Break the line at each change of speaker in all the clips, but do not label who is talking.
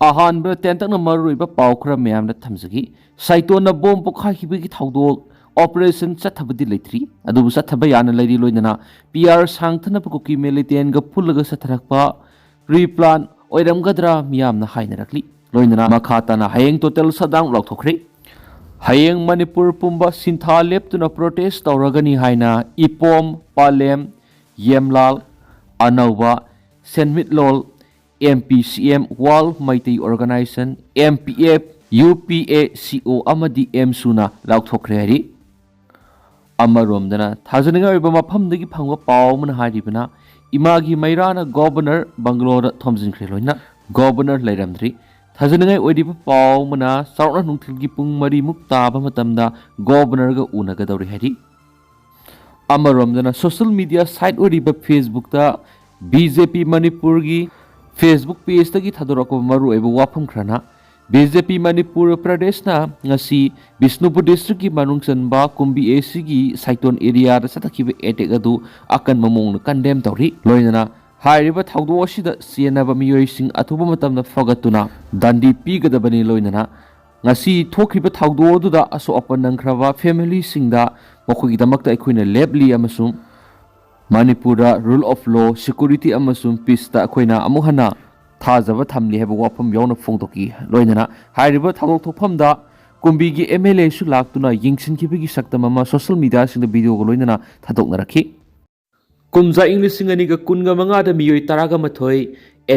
ꯑꯍꯥꯟꯕ ꯇꯦꯟꯇꯛꯅ ꯃꯔꯨꯑꯣꯏꯕ ꯄꯥꯎ ꯈꯔ ꯃꯌꯥꯝꯅ ꯊꯝꯖꯈꯤ ꯁꯥꯏꯇꯣꯟꯅ ꯕꯣꯝ ꯄꯣꯈꯥꯏꯈꯤꯕꯒꯤ ꯊꯧꯗꯣꯛ ꯑꯣꯄꯔꯦꯁꯟ ꯆꯠꯊꯕꯗꯤ ꯂꯩꯇ꯭ꯔꯤ ꯑꯗꯨꯕꯨ ꯆꯠꯊꯕ ꯌꯥꯅ ꯂꯩꯔꯤ ꯂꯣꯏꯅꯅ PR ꯁꯥꯡꯊꯅꯕ ꯀꯨꯀꯤ ꯃꯤꯂꯤꯇꯦꯟꯒ ꯄꯨꯜꯂꯒ ꯆꯠꯊꯔꯛꯄ ꯄ꯭ꯔꯤ ꯄ꯭ꯂꯥꯟ ꯑꯣꯏꯔꯝꯒꯗ꯭ꯔꯥ ꯃꯤꯌꯥꯝꯅ ꯍꯥꯏꯅꯔꯛꯂꯤ ꯂꯣꯏꯅꯅ ꯃꯈꯥ ꯇꯥꯅ ꯍꯌꯦꯡ total shutdown ꯂꯥꯎꯊꯣꯛꯈ꯭ꯔꯦ Hayeng Manipur pumba sintha leptuna protest tauragani haina ipom palem yemlal anauba senmitlol MPCM Wall Maiti Organization MPF UPACO amadi MSUNA laukthokre hari Amaromdana Thajaniga oiba mafamdagi phangwa paw mana haribana imagi mairana governor Bangalore thomjinkhre loina governor lairamdri Thajaniga oidiba paw mana sauna nungthilgi pung mari muk taba matamda governor ga unagadawri hari Amaromdana social media site oidiba Facebook ta BJP Manipur gi Facebook page tagi thadorako maru eba wafam khrana BJP Manipur Pradesh na ngasi Bisnupur district ki manungchanba Kumbi AC gi Saiton area da satakhiba attack adu akan mamong condemn tawri loinana hairiba thawdo asida sienaba miyoi sing athuba matamna fagatuna dandi pigadabani loinana ngasi thokriba thawdo duda aso apan nangkhraba family singda mokhogi damakta aikoina lebli amasum Manipura rule of law security amasum peace ta akoina amuhana thajaba thamli heba wafam yauna phongdoki loinana hairiba thadok thokphamda kumbi gi MLA su laktuna yingsinkhibagi saktamama social media singda video go loinana thadoknarakhi kumza english singani ga kunga manga da miyoi taraga mathoi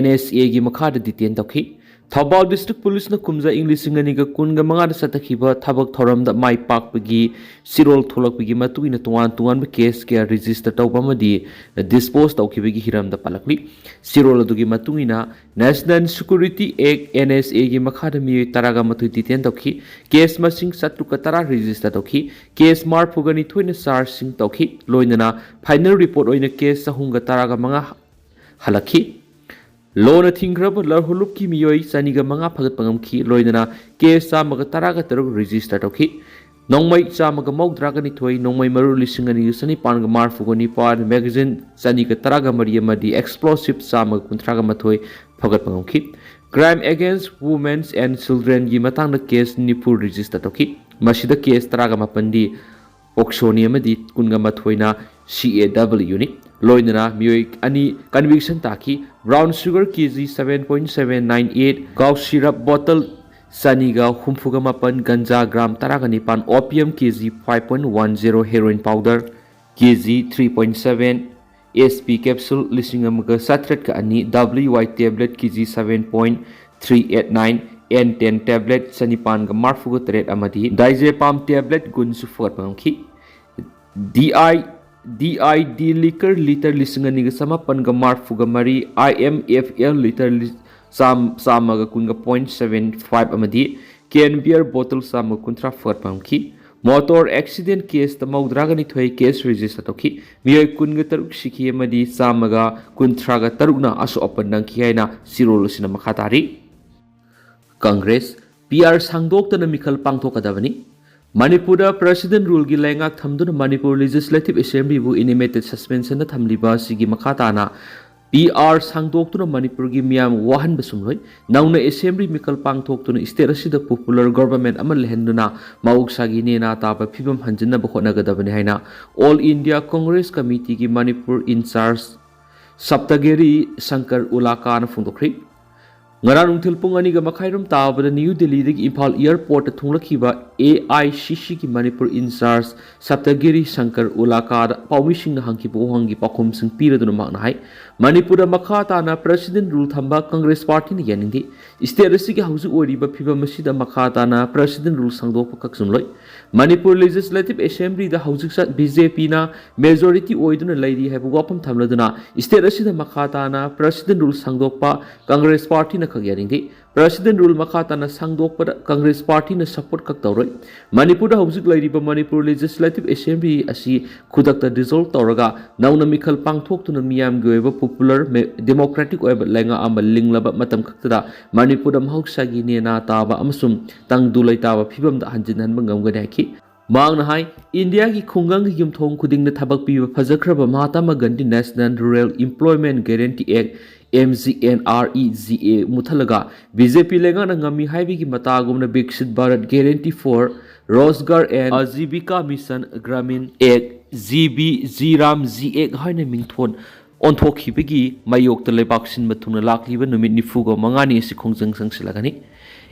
NSA gi makha da detain tokhi Thabal District Police na kumza English singani ga kunga manga da satakhiba thabak thoram da mai pakpagi sirol tholakpagi matuina tuan ba case ke register tawbamadi dispose tawkhibagi hiram da palakli sirol adugi matuina National Security Act NSA gi makha da mi taraga matui detain tawkhi case masing satruka tara register tawkhi case mar phugani thoina sar sing tawkhi loinana final report oina case sahunga taraga manga halakhi Lona thingraba larhulup ki miyoi saniga manga phagat pangamki loinana case samaga taraga taruk register tawki nongmai samaga maudraga ni thoi nongmai maru lisingani sani panga marfugoni par magazine saniga taraga mariya madi explosive samaga kuntraga mathoi phagat pangamki crime against women and children gi matangna case nipur register tawki masida case taraga mapandi oksoni amadi kunga mathoina CAW unit loinana miyoi ani conviction taki brown sugar kg 7.798 cow syrup bottle saniga humfuga mapan ganja gram taraga nipan opium kg 5.10 heroin powder kg 3.7 SP capsule lising amaga satret ka ani WY tablet kg 7.389 N10 tablet sanipan ga marfuga tret amadi diazepam tablet gun su fuat pangki DID liquor liter lisingani ga samapan ga marfuga mari IMFL liter samaga kunga 0.75 amadi can beer bottle samaga kuntra fuat pangki motor accident case ta maudraga ni thoi case register toki miyoi kunga taruk sikhi amadi samaga kuntra ga tarukna aso open nang khiaina sirol sina makhatari Congress PR sangdoktana mikhal pangthokadabani Manipura President Rule gi lengak thamduna Manipur Legislative Assembly bu intimated suspension na thamliba sigi makhatana PR sangdoktuna Manipur gi miyam wahan basumloi nauna assembly mikal pangthoktuna state asida popular government amal lehenduna mauk sagi ne na ta ba phibam hanjinna ba khotnagadabani haina All India Congress Committee gi Manipur in charge Saptagiri Shankar Ulaka na phungdokri Ngarang nungthil pung ani ga makhairum tabada New Delhi dagi Imphal airport ta thunglakhiba AICC ki Manipur in charge Saptagiri Shankar Ulaka paumi sing na hangki bohangi pakhum sing piraduna makna hai Manipur da makha ta na president rule thamba Congress party ni yanindi state asi ki hausu oriba phiba masida makha ta na president rule sangdok kaksum loi Manipur Legislative Assembly da haujik sat BJP na majority oiduna lairi haibu wapam thamladuna state asi da makha ta na president rule sangdokpa Congress party na khagyaringdi president rule makata na sangdokpada Congress party na support kak tawroi Manipur da hauzik lairiba Manipur Legislative Assembly asi khudakta dissolve tawraga nauna mikhal pangthoktuna miyam gi oiba popular democratic oiba lenga ama linglaba matam kaktada Manipur da mahoksagi ne na taba amasum tangdulai taba phibam da hanjin ngamgani haki Maangna hai India ki khungang gi yumthong khuding na thabak piba phajakraba Mahatma Gandhi National Rural Employment Guarantee Act MGNREGA मुथलगा BJP लेंगाना ngami haibigi matagumna Viksit Bharat Guarantee for Rozgar and Ajivika Mission Gramin Ek GB-Ram G1 haina mingthon onthokibigi mayokta leibaksin mathuna lakliba numit nifugo mangani si khongjang sangsilagani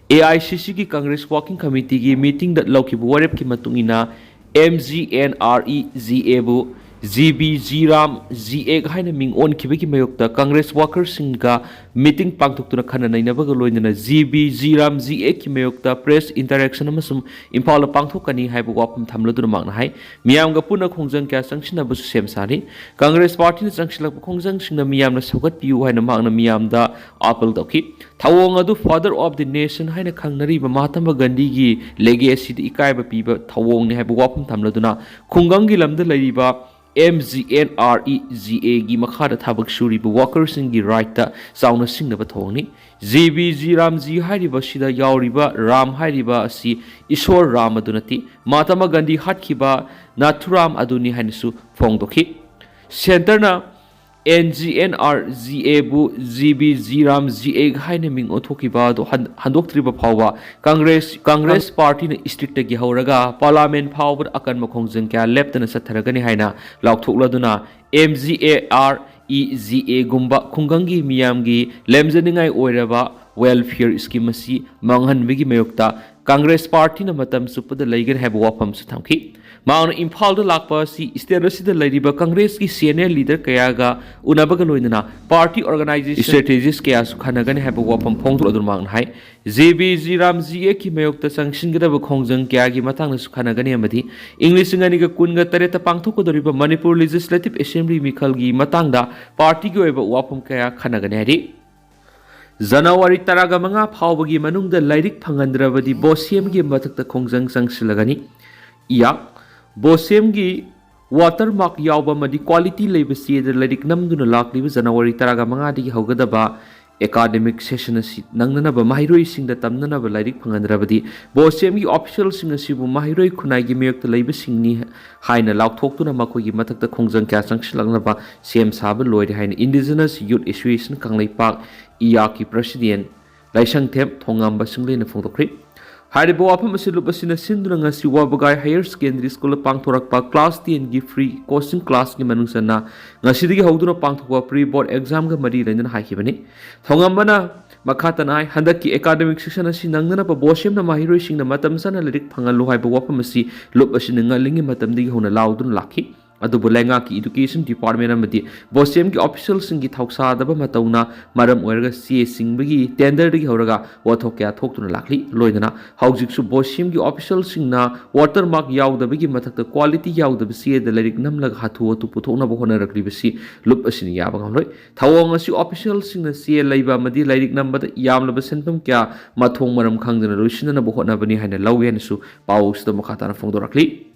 AICC ki Congress Working Committee ki meeting that laukibu warep ki matungina MGNREGA bu GB-Ram G1 haina ming on kibigi mayokta Congress workers singa meeting pangthuktuna khana nainabaga loinana GB-Ram G1 ki mayokta press interaction amasum impala pangthukani haibu wapam thamladuna mangna hai miyamga puna khongjang kya sangshina bu sem sari Congress party na sangshilak khongjang singna miyamna sogat piu haina mangna miyamda appeal dauki thawong adu father of the nation haina khangnari ba Mahatma Gandhi gi legacy di ikaiba piba thawong ni haibu wapam thamladuna khungang gi lamda laiba MGNREGA gi makhada thabak suri bu workers ingi right ta sauna singnaba thongni GB-Ram G hairiba sida yauriba Ram hairiba asi Ishwar Ram adunati Mahatma Gandhi hatkiba Nathuram aduni hainisu phongdokhi center na NGNREGA bu GB-Ram G1 haina ming othokiba do handoktriba phawa Congress party na district gi hauraga parliament phawa akan makhongjang kya leptana satharagani haina laukthokladuna MGNREGA gumba khungangi miyamgi lemjaningai oiraba welfare scheme asi manghanbigi mayokta Congress party na matam supada leiger have wapam su thamki mauna Imphal da lakpa si state asida leiriba Congress ki senior leader kayaga unabaga loinana party organization strategies kaya su khanagani have wapam phongthul adur mang hai GB-Ram G1 ki mayokta sanction gada ba khongjang kaya gi matang su khanagani amadi English ngani ga kunga tareta pangthok doriba Manipur Legislative Assembly mikhal gi matang da party gi oiba wapam kaya khanagani hari January 15 फावबगी मनुंगदा lyric फंगंद्रबदी बोसेम की मथक्ता खोंजंग संगसिलगनी या बोसेम की water mark यावबा मदी quality लेबा सेदर lyric नमदुना लाकलिबा January 15 दगी हौगदबा academic session asi nangnanaba mahiroi singda tamnanaba larik phangandrabadi bossem gi official sing asibu mahiroi khunai gi meyok leiba singni haina laukthokuna makoi gi mathakta khongjang kya sangsilagnaba sem saba loide haina indigenous youth association kanglai pak iya ki president laisang them thongamba singlena phongdokri Haribo wapam asilup asina sinduna ngasi wabagai higher secondary school pangthorakpa class 10 gi free coaching class gi manungsana ngasidigi hawduna pangthokwa pre board exam ga mari lenjana haikibani thongambana makhatanai handaki academic section asi nangnana pa bossem na mahiroi singna matam sana lirik phangalu haibo wapam asi lup asina ngalingi matam digi hona laudun lakhi adubu lenga ki education department amadi bossem ki official singi thausa daba matauna maram oirga CA singbagi tender digi horaga wathok kya thoktuna lakli loidana Haojik2 bossem ki official singna watermark yaudabagi mathakta quality yaudab CA da lirik namlag hathu tu puthokna bo hona rakli basi lup asini yaba ngamloi thawong asi official singna CA leiba amadi lirik nambada yamlaba senpam kya mathong maram khangdana loisina bo hona bani haina lawyen su paus da makhatana phongdorakli